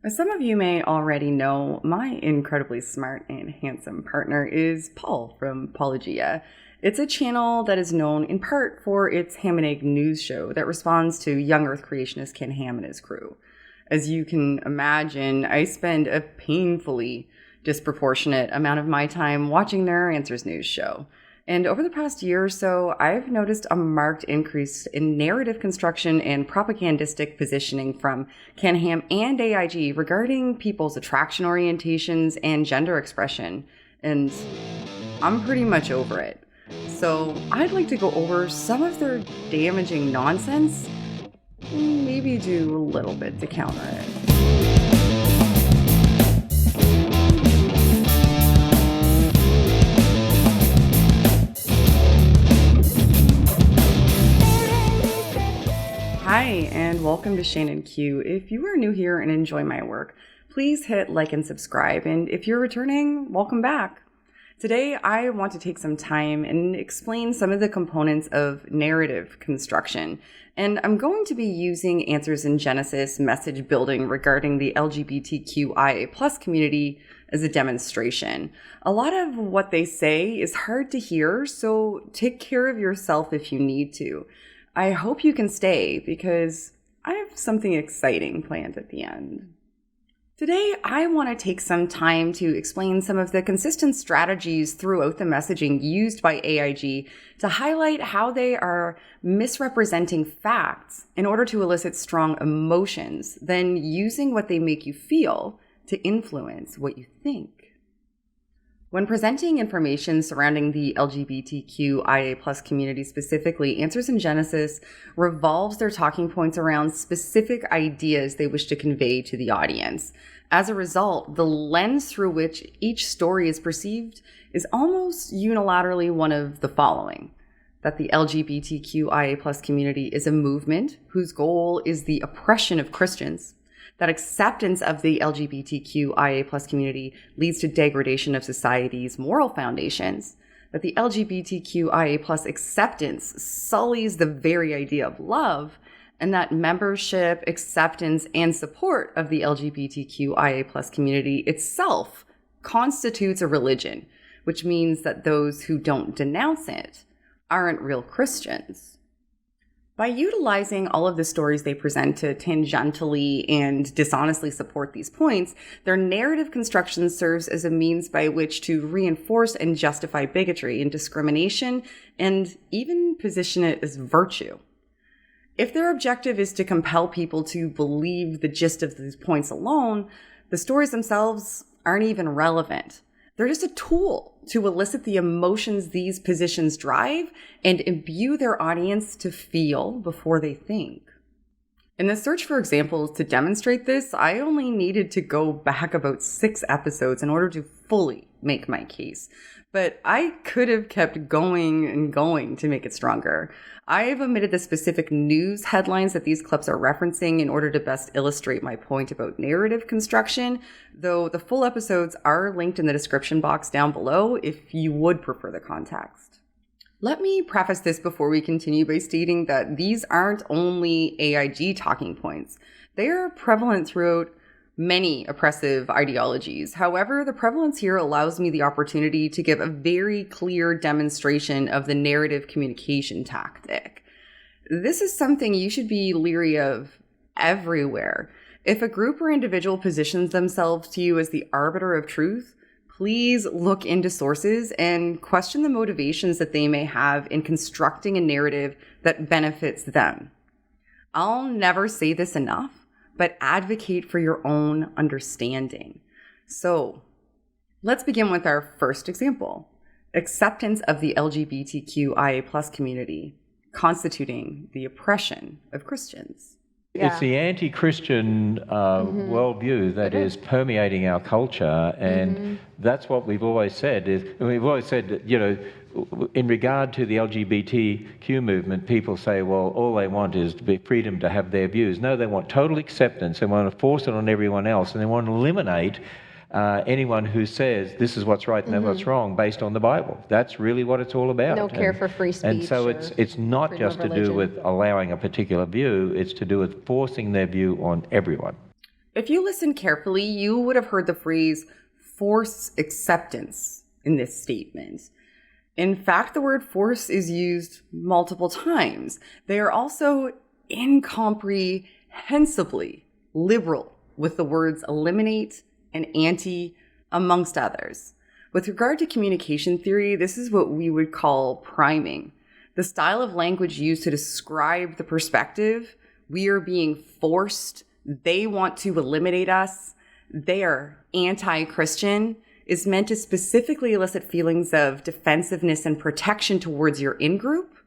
As some of you may already know, my incredibly smart and handsome partner is Paul from Apologia. It's a channel that is known in part for its Ham and Egg news show that responds to young Earth creationist Ken Ham and his crew. As you can imagine, I spend a painfully disproportionate amount of my time watching their Answers news show. And over the past year or so, I've noticed a marked increase in narrative construction and propagandistic positioning from Ken Ham and AIG regarding people's attraction orientations and gender expression. And I'm pretty much over it. So I'd like to go over some of their damaging nonsense, and maybe do a little bit to counter it. Hi, and welcome to Shannon Q. If you are new here and enjoy my work, please hit like and subscribe. And if you're returning, welcome back. Today, I want to take some time and explain some of the components of narrative construction. And I'm going to be using Answers in Genesis message building regarding the LGBTQIA+ community as a demonstration. A lot of what they say is hard to hear, so take care of yourself if you need to. I hope you can stay because I have something exciting planned at the end. Today, I want to take some time to explain some of the consistent strategies throughout the messaging used by AIG to highlight how they are misrepresenting facts in order to elicit strong emotions, then using what they make you feel to influence what you think. When presenting information surrounding the LGBTQIA+ community specifically, Answers in Genesis revolves their talking points around specific ideas they wish to convey to the audience. As a result, the lens through which each story is perceived is almost unilaterally one of the following: that the LGBTQIA+ community is a movement whose goal is the oppression of Christians, that acceptance of the LGBTQIA+ community leads to degradation of society's moral foundations, that the LGBTQIA+ acceptance sullies the very idea of love, and that membership, acceptance, and support of the LGBTQIA+ community itself constitutes a religion, which means that those who don't denounce it aren't real Christians. By utilizing all of the stories they present to tangentially and dishonestly support these points, their narrative construction serves as a means by which to reinforce and justify bigotry and discrimination, and even position it as virtue. If their objective is to compel people to believe the gist of these points alone, the stories themselves aren't even relevant. They're just a tool to elicit the emotions these positions drive and imbue their audience to feel before they think. In the search for examples to demonstrate this, I only needed to go back about 6 episodes in order to fully make my case. But I could have kept going and going to make it stronger. I have omitted the specific news headlines that these clips are referencing in order to best illustrate my point about narrative construction, though the full episodes are linked in the description box down below if you would prefer the context. Let me preface this before we continue by stating that these aren't only AIG talking points. They are prevalent throughout many oppressive ideologies. However, the prevalence here allows me the opportunity to give a very clear demonstration of the narrative communication tactic. This is something you should be leery of everywhere. If a group or individual positions themselves to you as the arbiter of truth, please look into sources and question the motivations that they may have in constructing a narrative that benefits them. I'll never say this enough, but advocate for your own understanding. So let's begin with our first example: acceptance of the LGBTQIA+ community constituting the oppression of Christians. It's the anti-Christian worldview that is permeating our culture, and that's what we've always said. We've always said that, in regard to the LGBTQ movement, people say, well, all they want is to be freedom to have their views. No, they want total acceptance. They want to force it on everyone else, and they want to eliminate anyone who says this is what's right and what's wrong based on the Bible. That's really what it's all about. No care for free speech. And so it's not just to do with allowing a particular view, it's to do with forcing their view on everyone. If you listen carefully, you would have heard the phrase force acceptance in this statement. In fact, the word force is used multiple times. They are also incomprehensibly liberal with the words eliminate and anti, amongst others. With regard to communication theory, this is what we would call priming. The style of language used to describe the perspective, we are being forced, they want to eliminate us, they're anti-Christian, is meant to specifically elicit feelings of defensiveness and protection towards your in-group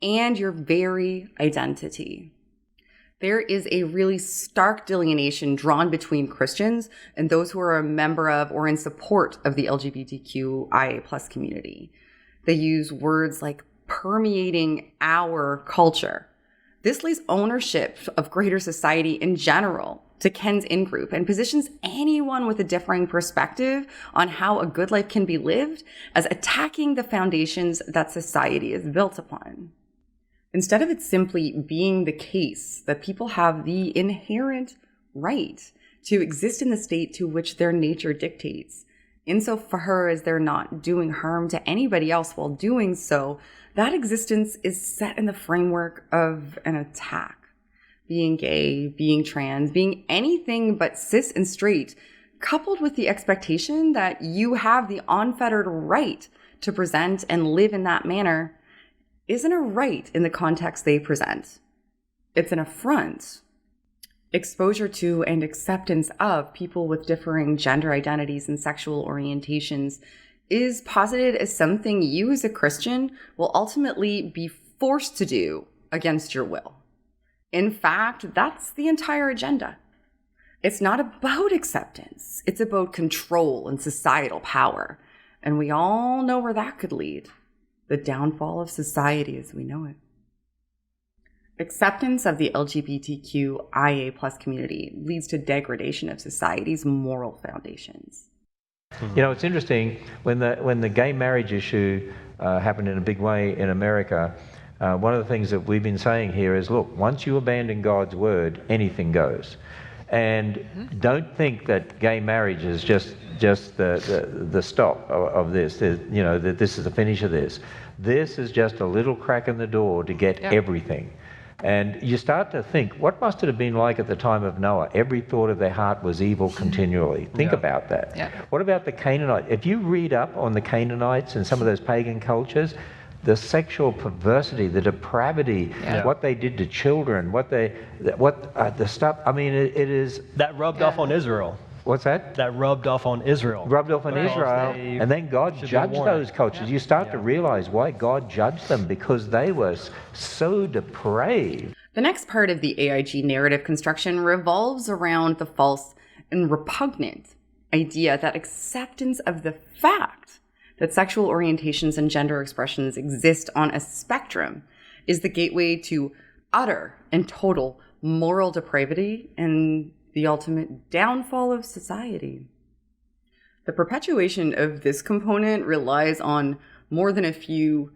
and your very identity. There is a really stark delineation drawn between Christians and those who are a member of or in support of the LGBTQIA+ community. They use words like permeating our culture. This lays ownership of greater society in general to Ken's in-group and positions anyone with a differing perspective on how a good life can be lived as attacking the foundations that society is built upon. Instead of it simply being the case that people have the inherent right to exist in the state to which their nature dictates, insofar as they're not doing harm to anybody else while doing so, that existence is set in the framework of an attack. Being gay, being trans, being anything but cis and straight, coupled with the expectation that you have the unfettered right to present and live in that manner, isn't a right in the context they present. It's an affront. Exposure to and acceptance of people with differing gender identities and sexual orientations is posited as something you as a Christian will ultimately be forced to do against your will. In fact, that's the entire agenda. It's not about acceptance. It's about control and societal power. And we all know where that could lead. The downfall of society as we know it. Acceptance of the LGBTQIA+ community leads to degradation of society's moral foundations. You know, it's interesting, when the gay marriage issue happened in a big way in America, one of the things that we've been saying here is, look, once you abandon God's word, anything goes. And don't think that gay marriage is just the stop of this, you know, that this is the finish of this. This is just a little crack in the door to get everything. And you start to think, what must it have been like at the time of Noah? Every thought of their heart was evil continually. Think about that. What about the Canaanites? If you read up on the Canaanites and some of those pagan cultures, the sexual perversity, the depravity, what they did to children, the stuff, I mean, it is... That rubbed off on Israel. What's that? That rubbed off on Israel. Rubbed off on Israel, and then God judged those cultures. You start to realize why God judged them, because they were so depraved. The next part of the AIG narrative construction revolves around the false and repugnant idea that acceptance of the fact that sexual orientations and gender expressions exist on a spectrum is the gateway to utter and total moral depravity and the ultimate downfall of society. The perpetuation of this component relies on more than a few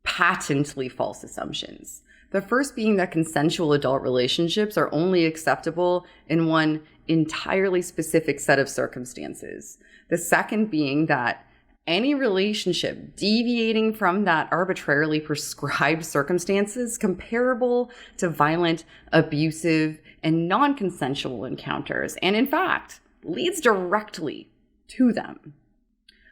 patently false assumptions. The first being that consensual adult relationships are only acceptable in one entirely specific set of circumstances. The second being that any relationship deviating from that arbitrarily prescribed circumstances comparable to violent, abusive, and non-consensual encounters, and in fact, leads directly to them.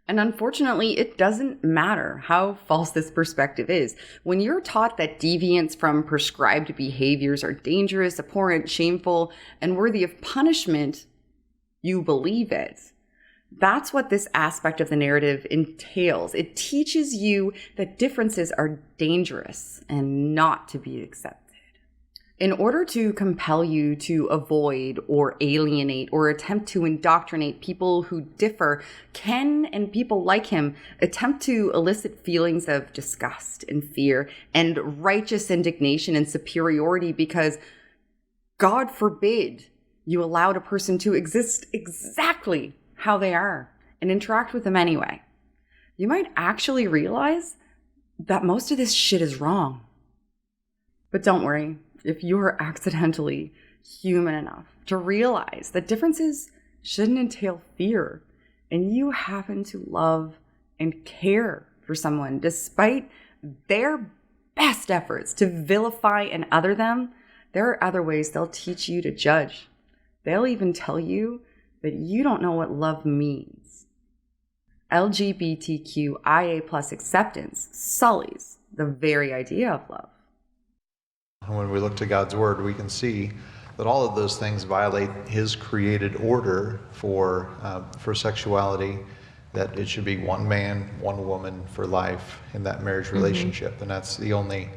And unfortunately, it doesn't matter how false this perspective is. When you're taught that deviance from prescribed behaviors are dangerous, abhorrent, shameful, and worthy of punishment, you believe it. That's what this aspect of the narrative entails. It teaches you that differences are dangerous and not to be accepted. In order to compel you to avoid or alienate or attempt to indoctrinate people who differ, Ken and people like him attempt to elicit feelings of disgust and fear and righteous indignation and superiority because, God forbid, you allowed a person to exist exactly how they are and interact with them anyway. You might actually realize that most of this shit is wrong. But don't worry, if you're accidentally human enough to realize that differences shouldn't entail fear, and you happen to love and care for someone despite their best efforts to vilify and other them, there are other ways they'll teach you to judge. They'll even tell you that you don't know what love means. LGBTQIA+ acceptance sullies the very idea of love. When we look to God's Word, we can see that all of those things violate His created order for sexuality, that it should be one man, one woman for life in that marriage relationship, and that's the only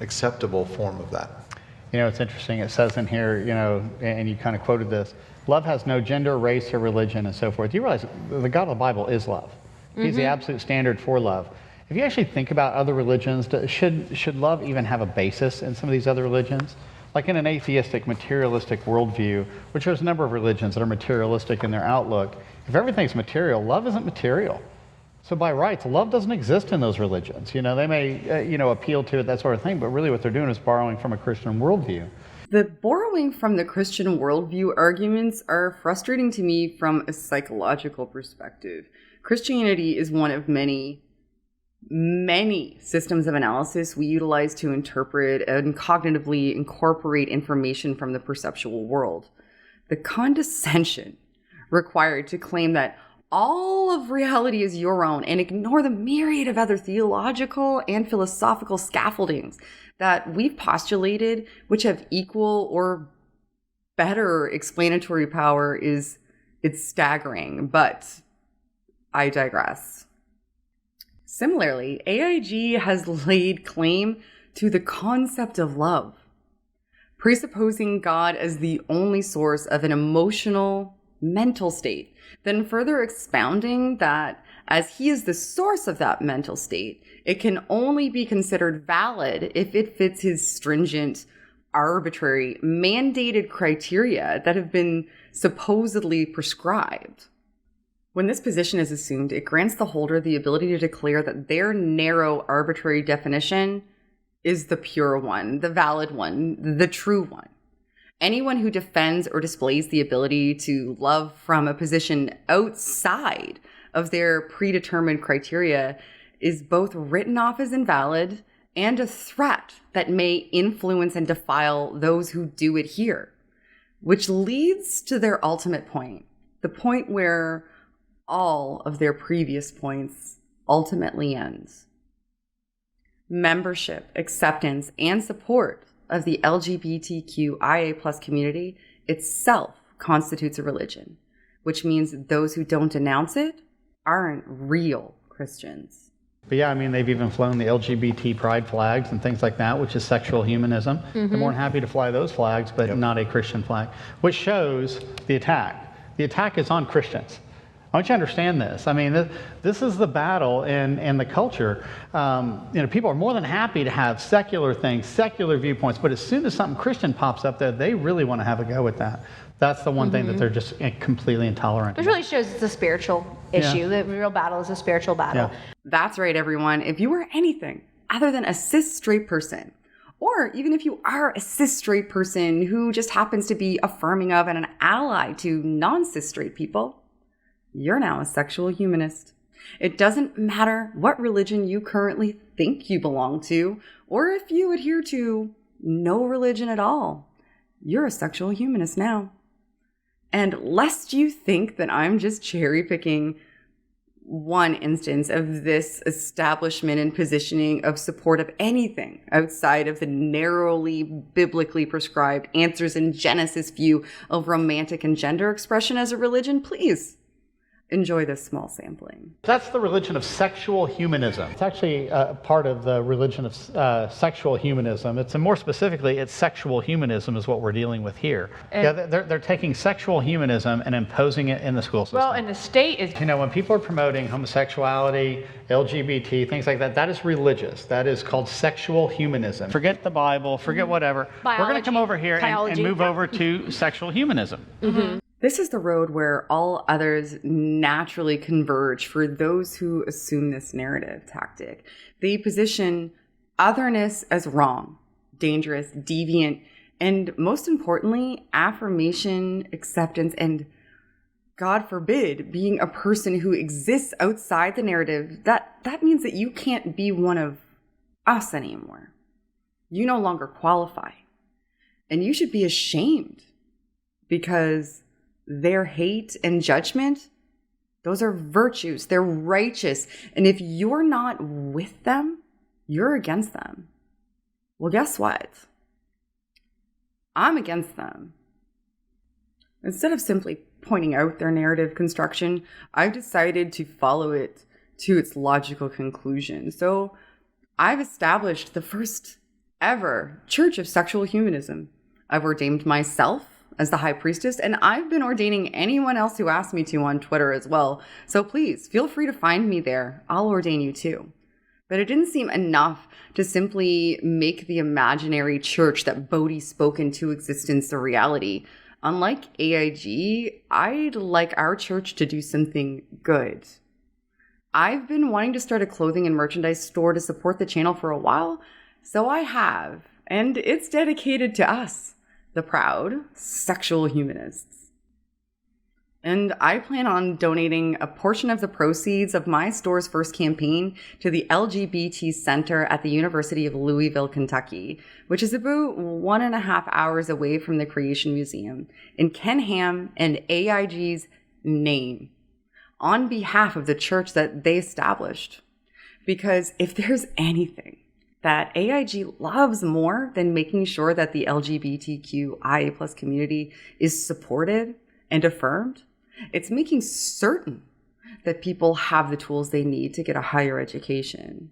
acceptable form of that. You know, it's interesting. It says in here, you know, and you kind of quoted this, love has no gender, race, or religion, and so forth. You realize the God of the Bible is love. He's the absolute standard for love. If you actually think about other religions, should love even have a basis in some of these other religions? Like in an atheistic, materialistic worldview, which there's a number of religions that are materialistic in their outlook, if everything's material, love isn't material. So by rights, love doesn't exist in those religions. You know, they may, appeal to it, that sort of thing, but really what they're doing is borrowing from a Christian worldview. The borrowing from the Christian worldview arguments are frustrating to me from a psychological perspective. Christianity is one of many systems of analysis we utilize to interpret and cognitively incorporate information from the perceptual world. The condescension required to claim that all of reality is your own and ignore the myriad of other theological and philosophical scaffoldings that we've postulated, which have equal or better explanatory power, it's staggering, but I digress. Similarly, AIG has laid claim to the concept of love, presupposing God as the only source of an emotional, mental state, then further expounding that as he is the source of that mental state, it can only be considered valid if it fits his stringent, arbitrary, mandated criteria that have been supposedly prescribed. When this position is assumed, it grants the holder the ability to declare that their narrow, arbitrary definition is the pure one, the valid one, the true one. Anyone who defends or displays the ability to love from a position outside of their predetermined criteria is both written off as invalid and a threat that may influence and defile those who do adhere, which leads to their ultimate point, the point where all of their previous points ultimately ends. Membership, acceptance, and support of the LGBTQIA+ community itself constitutes a religion, which means those who don't denounce it aren't real Christians. But yeah, I mean, they've even flown the LGBT pride flags and things like that, which is sexual humanism. They're more than happy to fly those flags, but not a Christian flag, which shows the attack. The attack is on Christians. I want you to understand this. I mean, this is the battle in the culture. People are more than happy to have secular things, secular viewpoints, but as soon as something Christian pops up there, they really want to have a go at that. That's the one thing that they're just completely intolerant Which really shows it's a spiritual issue. The real battle is a spiritual battle. Yeah. That's right, everyone. If you are anything other than a cis straight person, or even if you are a cis straight person who just happens to be affirming of and an ally to non-cis straight people, you're now a sexual humanist. It doesn't matter what religion you currently think you belong to, or if you adhere to no religion at all. You're a sexual humanist now. And lest you think that I'm just cherry picking one instance of this establishment and positioning of support of anything outside of the narrowly biblically prescribed answers in Genesis view of romantic and gender expression as a religion, please enjoy this small sampling. That's the religion of sexual humanism. It's actually part of the religion of sexual humanism. It's more specifically, it's sexual humanism is what we're dealing with here. They're taking sexual humanism and imposing it in the school system. Well, and the state is... When people are promoting homosexuality, LGBT, things like that, that is religious. That is called sexual humanism. Forget the Bible, forget whatever. Biology, we're going to come over here and move over to sexual humanism. This is the road where all others naturally converge for those who assume this narrative tactic. They position otherness as wrong, dangerous, deviant, And most importantly, affirmation, acceptance, and God forbid, being a person who exists outside the narrative, that means that you can't be one of us anymore. You no longer qualify. And you should be ashamed, because their hate and judgment, those are virtues. They're righteous. And if you're not with them, you're against them. Well, guess what? I'm against them. Instead of simply pointing out their narrative construction, I've decided to follow it to its logical conclusion. So I've established the first ever Church of Sexual Humanism. I've ordained myself as the high priestess, and I've been ordaining anyone else who asks me to on Twitter as well. So please feel free to find me there. I'll ordain you too. But it didn't seem enough to simply make the imaginary church that Bodhi spoke into existence a reality. Unlike AIG, I'd like our church to do something good. I've been wanting to start a clothing and merchandise store to support the channel for a while, so I have, and it's dedicated to us, the proud sexual humanists. And I plan on donating a portion of the proceeds of my store's first campaign to the LGBT Center at the University of Louisville, Kentucky, which is about 1.5 hours away from the Creation Museum, in Ken Ham and AIG's name, on behalf of the church that they established. Because if there's anything that AIG loves more than making sure that the LGBTQIA+ community is supported and affirmed, it's making certain that people have the tools they need to get a higher education.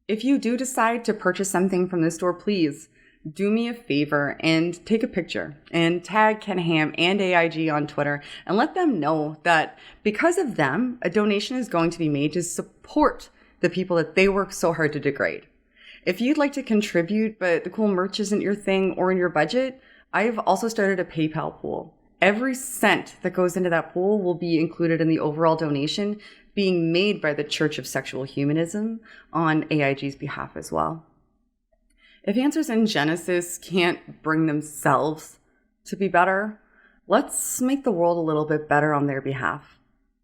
If you do decide to purchase something from the store, please do me a favor and take a picture and tag Ken Ham and AIG on Twitter and let them know that because of them, a donation is going to be made to support the people that they work so hard to degrade. If you'd like to contribute, but the cool merch isn't your thing or in your budget, I've also started a PayPal pool. Every cent that goes into that pool will be included in the overall donation being made by the Church of Sexual Humanism on AIG's behalf as well. If answers in Genesis can't bring themselves to be better, let's make the world a little bit better on their behalf.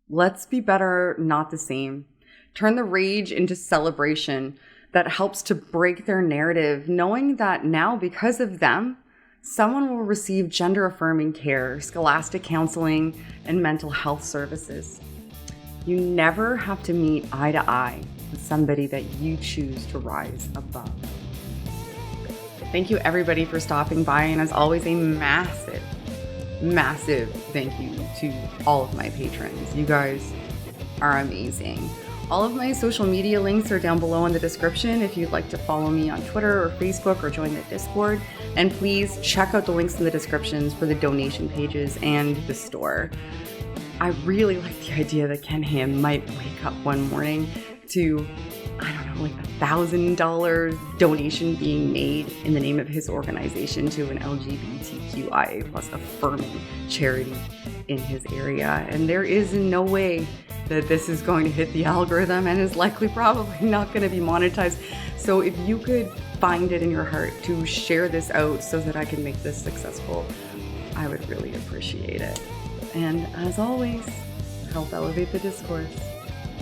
Let's be better, not the same. Turn the rage into celebration that helps to break their narrative, knowing that now, because of them, someone will receive gender-affirming care, scholastic counseling, and mental health services. You never have to meet eye to eye with somebody that you choose to rise above. Thank you, everybody, for stopping by, and as always, a massive, massive thank you to all of my patrons. You guys are amazing. All of my social media links are down below in the description if you'd like to follow me on Twitter or Facebook or join the Discord. And please check out the links in the descriptions for the donation pages and the store. I really like the idea that Ken Ham might wake up one morning to, I don't know, like $1,000 donation being made in the name of his organization to an LGBTQIA+ affirming charity in his area. And there is no way that this is going to hit the algorithm and is likely probably not going to be monetized. So if you could find it in your heart to share this out so that I can make this successful, I would really appreciate it. And as always, help elevate the discourse.